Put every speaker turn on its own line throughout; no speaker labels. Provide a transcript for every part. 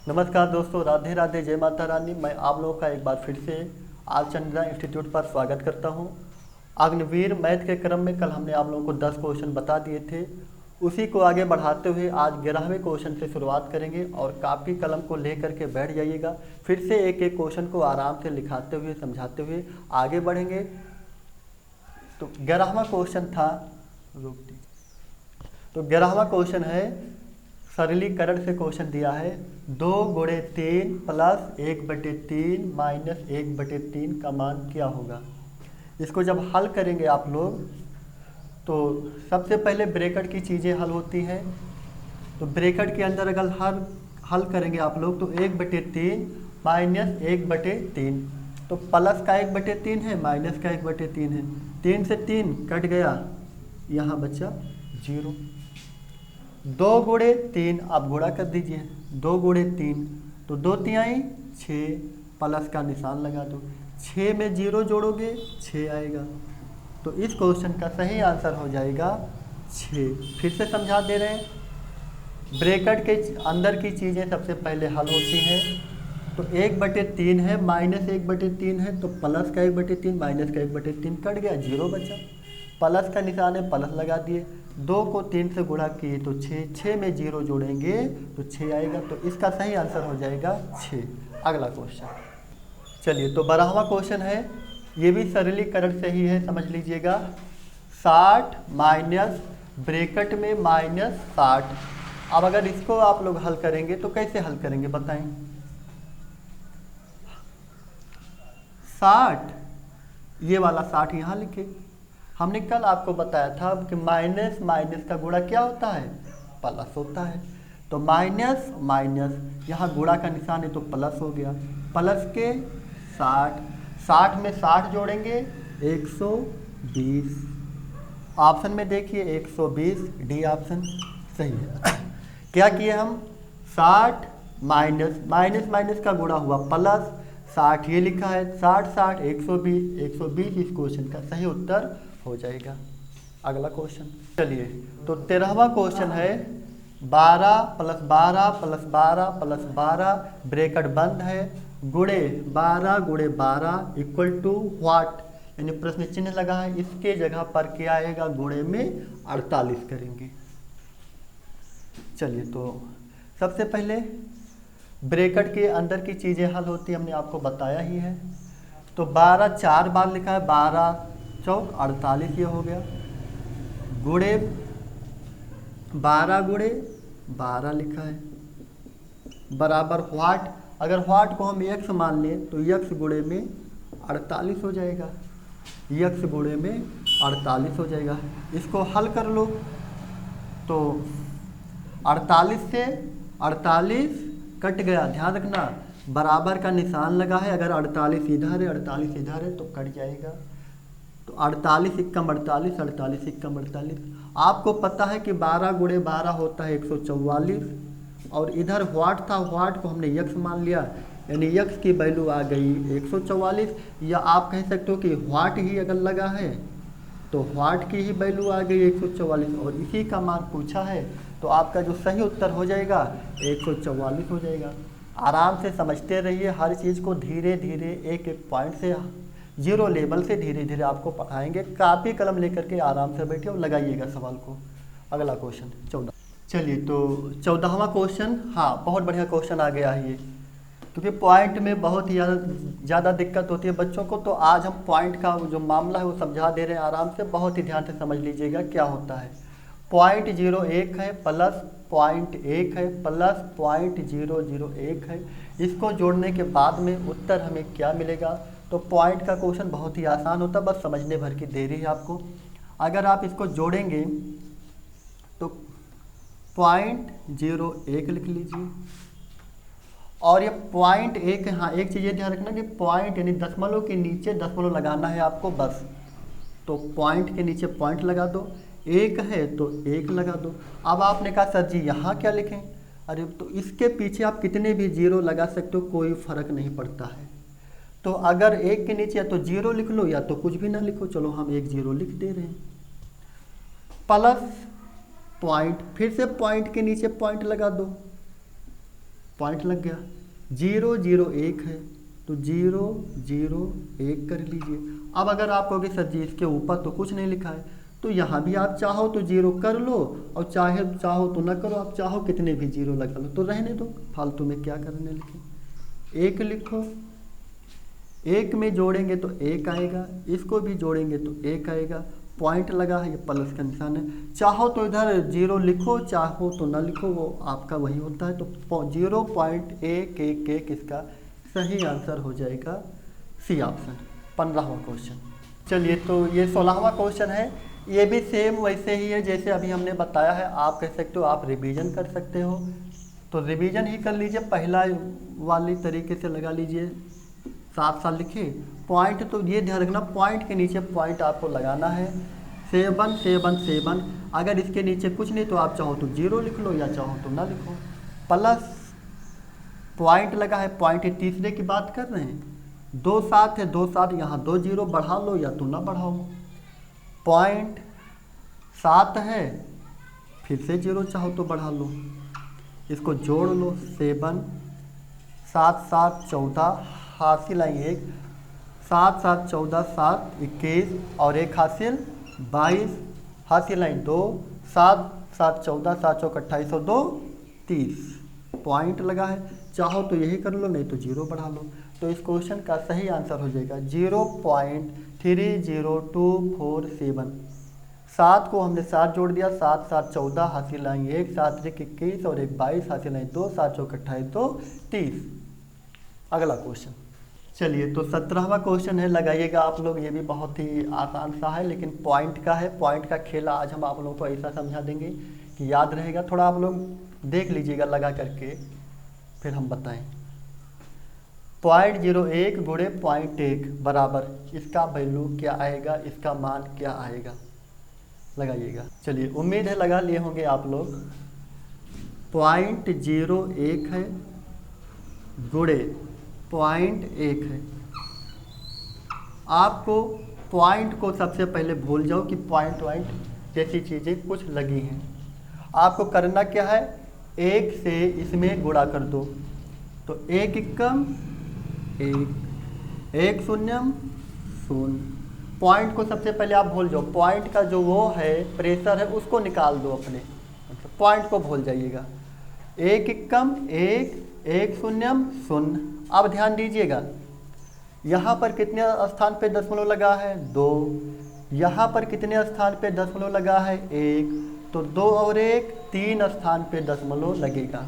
नमस्कार दोस्तों, राधे राधे, जय माता रानी। मैं आप लोगों का एक बार फिर से आल चंद्रा इंस्टीट्यूट पर स्वागत करता हूं। अग्निवीर मैथ के क्रम में कल हमने आप लोगों को 10 क्वेश्चन बता दिए थे। उसी को आगे बढ़ाते हुए आज 11वें क्वेश्चन से शुरुआत करेंगे और कापी कलम को लेकर के बैठ जाइएगा। फिर से एक एक क्वेश्चन को आराम से लिखाते हुए समझाते हुए आगे बढ़ेंगे। तो 11वां क्वेश्चन था, रुक दीजिए। तो 11वां क्वेश्चन है, सरलीकरण से क्वेश्चन दिया है 2 गुणे 3 प्लस 1/3 माइनस 1/3 का मान क्या होगा। इसको जब हल करेंगे आप लोग तो सबसे पहले ब्रैकेट की चीज़ें हल होती हैं। तो ब्रैकेट के अंदर अगर हल करेंगे आप लोग तो 1/3 माइनस 1/3, तो प्लस का 1/3 है, माइनस का 1/3 है। 3 से 3 कट गया, यहाँ बचा 0। 2 गुणे 3 आप गुणा कर दीजिए, 2 गुणे 3 तो 2 तिहाई 6, प्लस का निशान लगा दो। 6 में 0 जोड़ोगे 6 आएगा। तो इस क्वेश्चन का सही आंसर हो जाएगा 6। फिर से समझा दे रहे हैं, ब्रैकेट के अंदर की चीज़ें सबसे पहले हल होती हैं। तो 1/3 है, माइनस 1/3 है, तो प्लस का 1/3 माइनस का 1/3 कट गया, 0 बचा। प्लस का निशान है, प्लस लगा दिए। 2 को 3 से गुणा किए तो 6, 6 में 0 जोड़ेंगे तो 6 आएगा। तो इसका सही आंसर हो जाएगा 6। अगला क्वेश्चन चलिए, तो 12वां क्वेश्चन है, ये भी सरलीकरण से ही है, समझ लीजिएगा। 60 माइनस ब्रैकेट में माइनस 60। अब अगर इसको आप लोग हल करेंगे तो कैसे हल करेंगे बताएं। 60, ये वाला 60 यहाँ लिखे। हमने कल आपको बताया था कि माइनस माइनस का गुणा क्या होता है, प्लस होता है। तो माइनस माइनस यहाँ गुणा का निशान है तो प्लस हो गया। प्लस के 60, 60 में 60 जोड़ेंगे 120। ऑप्शन में देखिए 120, डी ऑप्शन सही है। क्या किए हम, 60 माइनस माइनस माइनस का गुणा हुआ प्लस, 60 ये लिखा है, 60 60 120, 120 इस क्वेश्चन का सही उत्तर हो जाएगा। अगला क्वेश्चन चलिए, तो 13वां क्वेश्चन है, 12 प्लस 12 प्लस 12 प्लस 12 ब्रैकेट बंद है, गुणे 12 गुणे 12 इक्वल टू व्हाट, यानी प्रश्न चिन्ह लगा है, इसके जगह पर क्या आएगा, गुणे में 48 करेंगे। चलिए, तो सबसे पहले ब्रैकेट के अंदर की चीज़ें हल होती हमने आपको बताया ही है। तो 12 4 बार लिखा है, 12 चौक 48 ये हो गया, गुणे 12 गुणे 12 लिखा है, बराबर व्हाट। अगर व्हाट को हम x मान लें तो x गुणे में 48 हो जाएगा, x गुणे में 48 हो जाएगा। इसको हल कर लो तो 48 से 48 कट गया, ध्यान रखना बराबर का निशान लगा है। अगर 48 इधर है 48 इधर है तो कट जाएगा। तो 48 इक्कम 48, 48 इक्कम 48। आपको पता है कि 12 गुणे 12 होता है 144, और इधर व्हाट था, व्हाट को हमने यक्स मान लिया, यानी यक्स की वैल्यू आ गई 144। या आप कह सकते हो कि व्हाट ही अगर लगा है तो व्हाट की ही वैल्यू आ गई 144, और इसी का मान पूछा है। तो आपका जो सही उत्तर हो जाएगा 144 हो जाएगा। आराम से समझते रहिए, हर चीज़ को धीरे धीरे एक एक पॉइंट से, जीरो लेवल से धीरे धीरे आपको पढ़ाएंगे। कापी कलम लेकर के आराम से बैठिए और लगाइएगा सवाल को। अगला क्वेश्चन 14। चलिए, तो 14वां क्वेश्चन, हाँ बहुत बढ़िया क्वेश्चन आ गया है ये, क्योंकि पॉइंट में बहुत ही ज़्यादा दिक्कत होती है बच्चों को। तो आज हम पॉइंट का जो मामला है वो समझा दे रहे हैं आराम से, बहुत ही ध्यान से समझ लीजिएगा क्या होता है। 0.01 है प्लस 0.1 है प्लस 0.001 है, इसको जोड़ने के बाद में उत्तर हमें क्या मिलेगा। तो पॉइंट का क्वेश्चन बहुत ही आसान होता है, बस समझने भर की देरी है आपको। अगर आप इसको जोड़ेंगे तो 0.01 लिख लीजिए, और ये 0.1 है। हाँ, एक चीज़ ये ध्यान रखना कि पॉइंट यानी दशमलव के नीचे दशमलव लगाना है आपको बस। तो पॉइंट के नीचे पॉइंट लगा दो, 1 है तो 1 लगा दो। अब आपने कहा सर जी यहाँ क्या लिखें, अरे तो इसके पीछे आप कितने भी जीरो लगा सकते हो, कोई फर्क नहीं पड़ता है। तो अगर 1 के नीचे या तो 0 लिख लो या तो कुछ भी ना लिखो, चलो हम 1 0 लिख दे रहे हैं। प्लस पॉइंट, फिर से पॉइंट के नीचे पॉइंट लगा दो, पॉइंट लग गया। 0 0 1 है तो 0 0 1 कर लीजिए। अब अगर आप कहोगे सर जी इसके ऊपर तो कुछ नहीं लिखा है, तो यहाँ भी आप चाहो तो 0 कर लो और चाहो तो ना करो, आप चाहो कितने भी 0 लगा लो, तो रहने दो, फालतू में क्या करने लिखे। 1 लिखो, 1 में जोड़ेंगे तो 1 आएगा, इसको भी जोड़ेंगे तो 1 आएगा, पॉइंट लगा है, ये प्लस का निशान है। चाहो तो इधर 0 लिखो, चाहो तो ना लिखो, वो आपका वही होता है। तो 0.111 इसका सही आंसर हो जाएगा सी ऑप्शन, 15वां क्वेश्चन। चलिए तो ये 16वां क्वेश्चन है। ये भी सेम वैसे ही है जैसे अभी हमने बताया है। आप कह सकते हो आप रिवीजन कर सकते हो, तो रिवीजन ही कर लीजिए, पहला वाली तरीके से लगा लीजिए। साथ साथ लिखिए पॉइंट, तो ये ध्यान रखना पॉइंट के नीचे पॉइंट आपको लगाना है। 7 7 7, अगर इसके नीचे कुछ नहीं तो आप चाहो तो 0 लिख लो या चाहो तो ना लिखो। प्लस पॉइंट लगा है, पॉइंट तीसरे की बात कर रहे हैं। 2 7 है, 2 7, यहाँ 2 0 बढ़ा लो या तो ना बढ़ाओ। पॉइंट 7 है, फिर से 0 चाहो तो बढ़ा लो, इसको जोड़ लो। 7 7 7 14, हासिल आई 1, 7 7 14 7 21 और 1 हासिल 22, हासिल आई 2, 7 7 14 7 चौक 28 और 2 30, पॉइंट लगा है। चाहो तो यही कर लो, नहीं तो 0 बढ़ा लो। तो इस क्वेश्चन का सही आंसर हो जाएगा 0.30247। 7 को हमने 7 जोड़ दिया, 7 7 14, हासिल आई 1, 7 1 21 और 1 22, हासिल आई 2, 7 चौक 28 2 30। अगला क्वेश्चन, चलिए तो 17वां क्वेश्चन है, लगाइएगा आप लोग। ये भी बहुत ही आसान सा है लेकिन पॉइंट का है। पॉइंट का खेल आज हम आप लोगों को ऐसा समझा देंगे कि याद रहेगा। थोड़ा आप लोग देख लीजिएगा लगा करके, फिर हम बताएं। 0.01 गुणे 0.1 बराबर, इसका वैल्यू क्या आएगा, इसका मान क्या आएगा, लगाइएगा। चलिए उम्मीद है लगा लिए होंगे आप लोग। 0.01 है गुणे 0.1 है। आपको पॉइंट को सबसे पहले भूल जाओ कि पॉइंट जैसी चीज़ें कुछ लगी हैं। आपको करना क्या है, 1 से इसमें गुणा कर दो, तो 1 एकम 1, 1 शून्यम 0। पॉइंट को सबसे पहले आप भूल जाओ, पॉइंट का जो वो है प्रेशर है उसको निकाल दो अपने, मतलब पॉइंट को भूल जाइएगा। 1 एकम 1, 1 शून्यम 0। अब ध्यान दीजिएगा, यहाँ पर कितने स्थान पे दशमलव लगा है, 2। यहाँ पर कितने स्थान पे दशमलव लगा है, 1। तो 2 और 1 3 स्थान पे दशमलव लगेगा।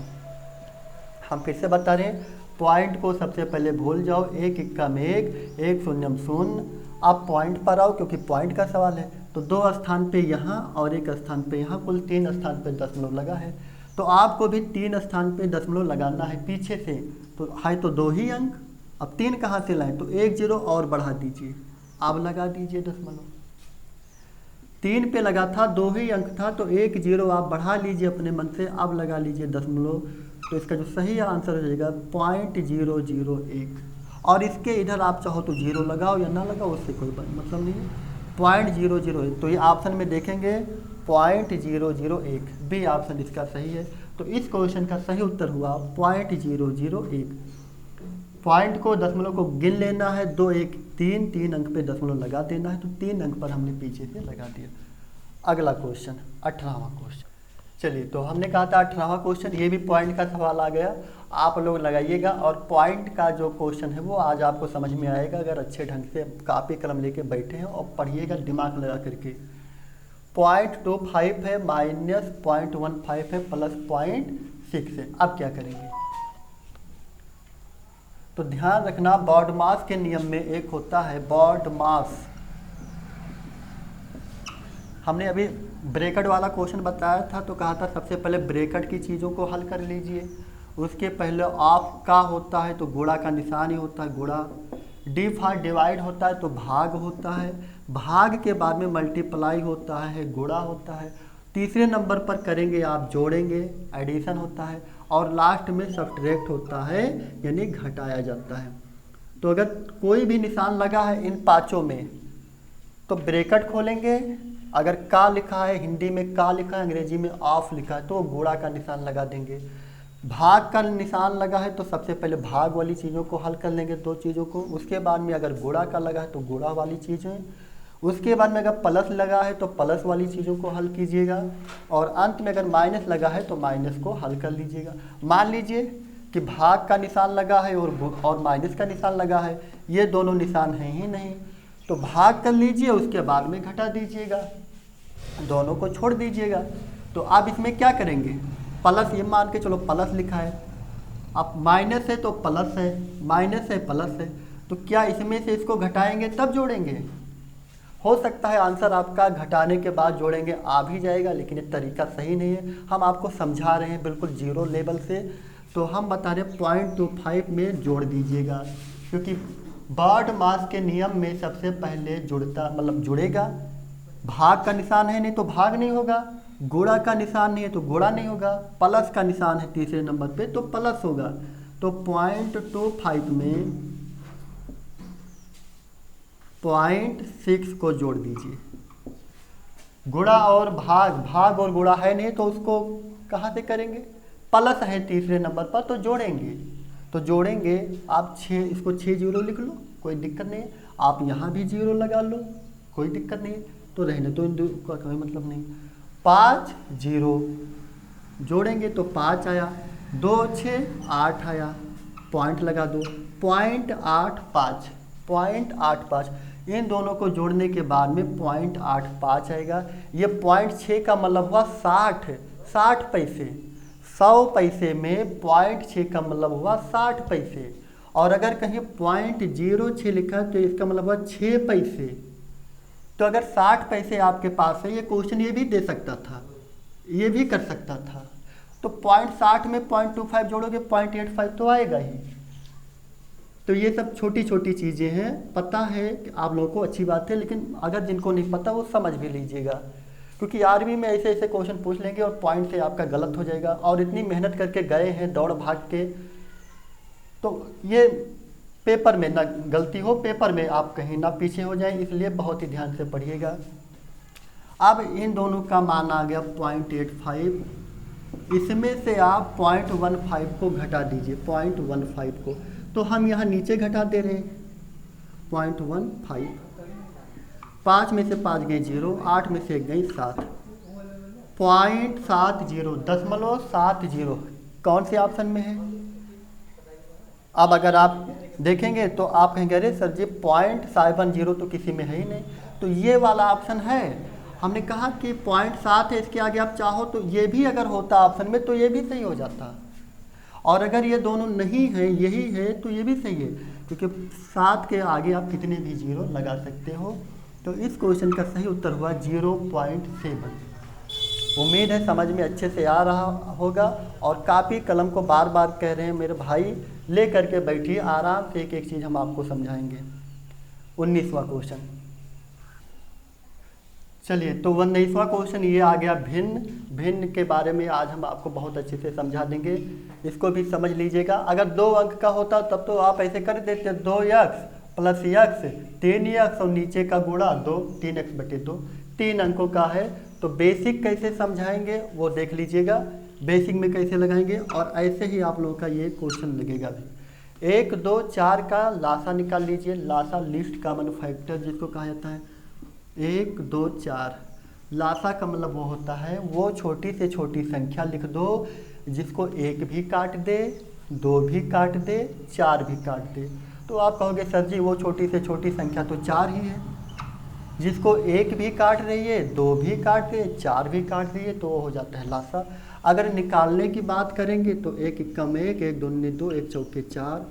हम फिर से बता रहे हैं, पॉइंट को सबसे पहले भूल जाओ, 1 एकम 1, 1 शून्यम 0। अब पॉइंट पर आओ क्योंकि पॉइंट का सवाल है, तो 2 स्थान पे यहाँ और 1 स्थान पे यहाँ, कुल 3 स्थान पे दशमलव लगा है। तो आपको भी 3 स्थान पे दशमलव लगाना है पीछे से, तो है तो 2 ही अंक। अब 3 कहाँ से लाएं, तो 1 0 और बढ़ा दीजिए, अब लगा दीजिए दशमलव। 3 पे लगा था, 2 ही अंक था, तो 1 0 आप बढ़ा लीजिए अपने मन से, अब लगा लीजिए दशमलव। तो इसका जो सही आंसर हो जाएगा 0.001। और इसके इधर आप चाहो तो 0 लगाओ या ना लगाओ, उससे कोई मतलब नहीं है। 0.001, तो ये ऑप्शन में देखेंगे 0.001, बी ऑप्शन इसका सही है। तो इस क्वेश्चन का सही उत्तर हुआ 0.001। पॉइंट को दशमलव को गिन लेना है, 2 1 3 3 अंक पे दशमलव लगा देना है, तो 3 अंक पर हमने पीछे से लगा दिया। अगला क्वेश्चन 18वां क्वेश्चन। चलिए तो हमने कहा था 18वां क्वेश्चन, ये भी पॉइंट का सवाल आ गया। आप लोग लगाइएगा और पॉइंट का जो क्वेश्चन है वो आज आपको समझ में आएगा अगर अच्छे ढंग से कापी कलम लेके बैठे हैं और पढ़िएगा दिमाग लगा करके। 0.25 है, -0.15 है, प्लस 0.6 है। अब क्या करेंगे, तो ध्यान रखना बॉडमास के नियम में एक होता है बॉडमास। हमने अभी ब्रैकेट वाला क्वेश्चन बताया था, तो कहा था सबसे पहले ब्रैकेट की चीज़ों को हल कर लीजिए। उसके पहले ऑफ का होता है तो गुणा का निशान ही होता है, गुणा। डिवाइड होता है तो भाग होता है, भाग के बाद में मल्टीप्लाई होता है, गुणा होता है। तीसरे नंबर पर करेंगे आप जोड़ेंगे, एडिशन होता है, और लास्ट में सब्ट्रैक्ट होता है यानी घटाया जाता है। तो अगर कोई भी निशान लगा है इन पांचों में तो ब्रैकेट खोलेंगे, अगर का लिखा है हिंदी में का लिखा है, अंग्रेजी में ऑफ लिखा है, तो गुणा का निशान लगा देंगे। भाग का निशान लगा है तो सबसे पहले भाग वाली चीज़ों को हल कर लेंगे, दो चीज़ों को। उसके बाद में अगर गुणा का लगा है तो गुणा वाली चीज़ें। उसके बाद में अगर प्लस लगा है तो प्लस वाली चीज़ों को हल कीजिएगा। और अंत में अगर माइनस लगा है तो माइनस को हल कर लीजिएगा। मान लीजिए कि भाग का निशान लगा है और माइनस का निशान लगा है, ये दोनों निशान हैं ही नहीं, तो भाग कर लीजिए, उसके बाद में घटा दीजिएगा, दोनों को छोड़ दीजिएगा। तो आप इसमें क्या करेंगे, प्लस, ये मान के चलो प्लस लिखा है, अब माइनस है तो प्लस है, माइनस है प्लस है, तो क्या इसमें से इसको घटाएंगे तब जोड़ेंगे? हो सकता है आंसर आपका घटाने के बाद जोड़ेंगे आ भी जाएगा, लेकिन ये तरीका सही नहीं है। हम आपको समझा रहे हैं बिल्कुल जीरो लेवल से, तो हम बता रहे 0.25 में जोड़ दीजिएगा, क्योंकि बर्ड मास के नियम में सबसे पहले जुड़ेगा। भाग का निशान है नहीं तो भाग नहीं होगा, गुणा का निशान नहीं है तो गुणा नहीं होगा, प्लस का निशान है तीसरे नंबर पे तो प्लस होगा। तो 0.25 में 0.6 को जोड़ दीजिए। गुणा और भाग और गुणा है नहीं तो उसको कहाँ से करेंगे, प्लस है तीसरे नंबर पर तो जोड़ेंगे। तो जोड़ेंगे आप 6, इसको 6 जीरो लिख लो, कोई दिक्कत नहीं है। आप यहाँ भी जीरो लगा लो, कोई दिक्कत नहीं है, तो रहने तो इन दो का कोई मतलब नहीं। 5 जीरो जोड़ेंगे तो 5 आया, 2 6 8 आया, पॉइंट लगा दो, 0.85 इन दोनों को जोड़ने के बाद में 0.85 आएगा। ये 0.6 का मतलब हुआ 60 पैसे। 100 पैसे में 0.6 का मतलब हुआ 60 पैसे। और अगर कहीं 0.06 लिखा तो इसका मतलब हुआ 6 पैसे। तो अगर 60 पैसे आपके पास है, ये क्वेश्चन ये भी दे सकता था, ये भी कर सकता था। तो 0.60 में 0.25 जोड़ोगे 0.85 तो आएगा ही। तो ये सब छोटी छोटी चीज़ें हैं, पता है कि आप लोगों को, अच्छी बात है, लेकिन अगर जिनको नहीं पता वो समझ भी लीजिएगा, क्योंकि आरबी में ऐसे ऐसे क्वेश्चन पूछ लेंगे और पॉइंट से आपका गलत हो जाएगा। और इतनी मेहनत करके गए हैं दौड़ भाग के, तो ये पेपर में ना गलती हो, पेपर में आप कहीं ना पीछे हो जाएं, इसलिए बहुत ही ध्यान से पढ़िएगा। अब इन दोनों का मान आ गया 0.85, इसमें से आप 0.15 को घटा दीजिए, 0.15 को, तो हम यहाँ नीचे घटा दे रहे हैं 0.15। 5 में से 5 गए 0, 8 में से 1 गई 7, 0.70 कौन से ऑप्शन में है? अब अगर आप देखेंगे तो आप कहेंगे अरे सर जी 0.70 तो किसी में है ही नहीं, तो ये वाला ऑप्शन है। हमने कहा कि 0.7 है, इसके आगे आप चाहो तो ये भी अगर होता ऑप्शन में तो ये भी सही हो जाता। और अगर ये दोनों नहीं है, यही है, तो ये भी सही है, क्योंकि 7 के आगे आप कितने भी जीरो लगा सकते हो। तो इस क्वेश्चन का सही उत्तर हुआ 0.7। उम्मीद है समझ में अच्छे से आ रहा होगा। और कापी कलम को बार बार कह रहे हैं मेरे भाई, ले करके बैठिए आराम से, एक एक चीज़ हम आपको समझाएंगे। 19वां क्वेश्चन, चलिए तो 19वां क्वेश्चन ये आ गया भिन्न के बारे में आज हम आपको बहुत अच्छे से समझा देंगे, इसको भी समझ लीजिएगा। अगर 2 अंक का होता तब तो आप ऐसे कर देते, 2x + x 3x और नीचे का गुणा 2, 3x/2, 3 अंकों का है। तो बेसिक कैसे समझाएंगे वो देख लीजिएगा, बेसिक में कैसे लगाएंगे, और ऐसे ही आप लोगों का ये क्वेश्चन लगेगा भी। 1 2 4 का लासा निकाल लीजिए, लासा लीस्ट कॉमन फैक्टर जिसको कहा जाता है। 1 2 4 लासा का मतलब वो होता है, वो छोटी से छोटी संख्या लिख दो जिसको 1 भी काट दे, 2 भी काट दे, 4 भी काट दे। तो आप कहोगे सर जी वो छोटी से छोटी संख्या तो 4 ही है, जिसको 1 भी काट रही है, 2 भी काट रही है, 4 भी काट रही है, तो वो हो जाता है लासा। अगर निकालने की बात करेंगे तो 1 × 1, 1 दूनी 2, 1 चौके 4,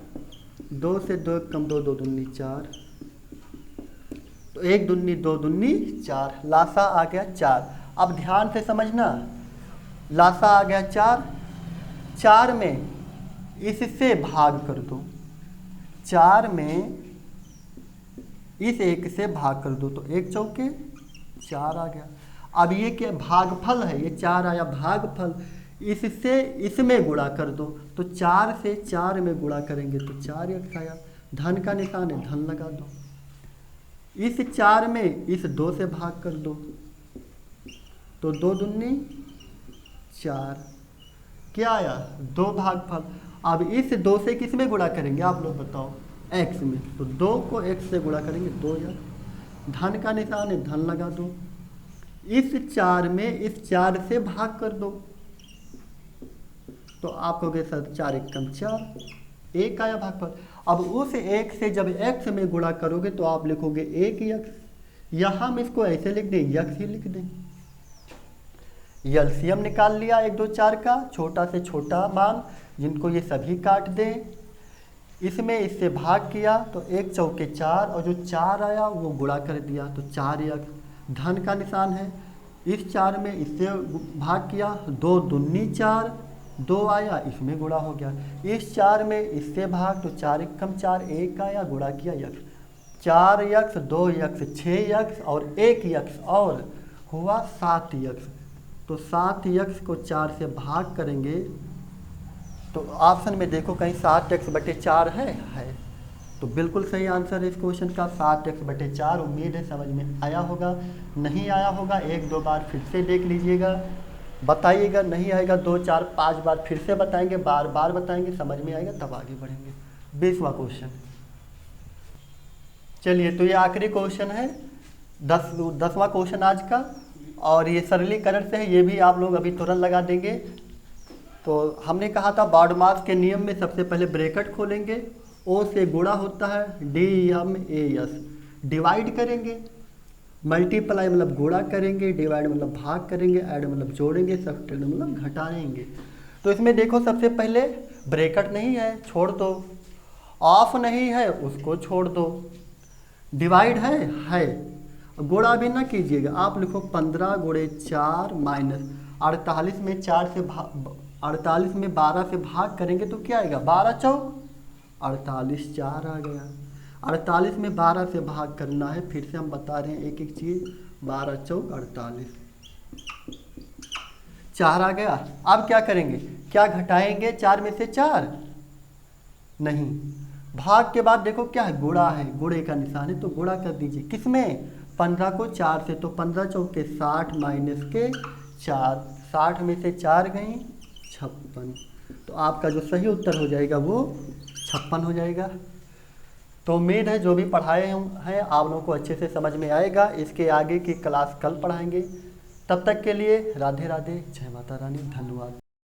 2 से 2 कम 2, 2 दूनी 4, तो 1 दूनी 2 दूनी 4, लासा आ गया 4। अब ध्यान से समझना, लासा आ गया 4, 4 में इससे भाग कर दो, 4 में इस 1 से भाग कर दो, तो 1 चौके 4 आ गया। अब ये क्या भागफल है, ये 4 आया भागफल, इससे इसमें गुणा कर दो, तो 4 से 4 में गुणा करेंगे तो 4x आया। धन का निशान है, धन लगा दो। इस 4 में इस 2 से भाग कर दो, तो 2 दूनी 4, क्या आया 2 भागफल। अब इस 2 से किस में गुणा करेंगे आप लोग बताओ, x में, तो 2 को x से गुणा करेंगे 2 यार, धन का निशान है धन लगा दो, इस 4 में इस 4 से भाग कर दो, तो आप कहोगे सर 4 एकम 4, 1 आया भागफल। अब उस 1 से जब x में गुणा करोगे तो आप लिखोगे 1x, या हम इसको ऐसे लिख दें यक्स ही लिख दें। एलसीएम निकाल लिया 1 2 4 का, छोटा से छोटा मान जिनको ये सभी काट दें, इसमें इससे भाग किया तो 1 चौके 4 और जो 4 आया वो गुणा कर दिया तो 4x, धन का निशान है, इस 4 में इससे भाग किया 2 दूनी 4, 2 आया इसमें गुणा हो गया, इस 4 में इससे भाग तो 4 एकम 4, 1 आया गुणा किया यक्स, 4x 2x 6x और 1x और हुआ 7x, तो 7x को 4 से भाग करेंगे तो ऑप्शन में देखो कहीं 7x/4 है, तो बिल्कुल सही आंसर है इस क्वेश्चन का 7x/4। उम्मीद है समझ में आया होगा, नहीं आया होगा 1 2 बार फिर से देख लीजिएगा, बताइएगा, नहीं आएगा 2 4 5 बार फिर से बताएंगे, बार बार बताएंगे, समझ में आएगा तब आगे बढ़ेंगे। 20वां क्वेश्चन, चलिए तो ये आखिरी क्वेश्चन है 10वां क्वेश्चन आज का, और ये सरलीकरण से है, ये भी आप लोग अभी तुरंत लगा देंगे। तो हमने कहा था बॉडमास के नियम में सबसे पहले ब्रैकेट खोलेंगे, ओ से गुणा होता है DMAS, डिवाइड करेंगे, मल्टीप्लाई मतलब गुणा करेंगे, डिवाइड मतलब भाग करेंगे, ऐड मतलब जोड़ेंगे, सब्ट्रैक्ट मतलब घटाएंगे। तो इसमें देखो सबसे पहले ब्रैकेट नहीं है छोड़ दो, ऑफ नहीं है उसको छोड़ दो, डिवाइड है, गुणा भी ना कीजिएगा, आप लिखो 15 × 4 माइनस 48 में 48 में 12 से भाग करेंगे तो क्या आएगा 12 चौक 48, 4 आ गया, 48 में 12 से भाग करना है, फिर से हम बता रहे हैं एक एक चीज़, 12 चौक 48, 4 आ गया। अब क्या करेंगे, क्या घटाएंगे 4 में से 4 नहीं, भाग के बाद देखो क्या है गुणा है, गुणे का निशान है तो गुणा कर दीजिए, किसमें 15 को 4 से, तो 15 चौके 60 माइनस के 4, 60 में से 4 गई 56, तो आपका जो सही उत्तर हो जाएगा वो 56 हो जाएगा। तो उम्मीद है जो भी पढ़ाए हैं आप लोगों को अच्छे से समझ में आएगा, इसके आगे की क्लास कल पढ़ाएंगे, तब तक के लिए राधे राधे, जय माता रानी, धन्यवाद।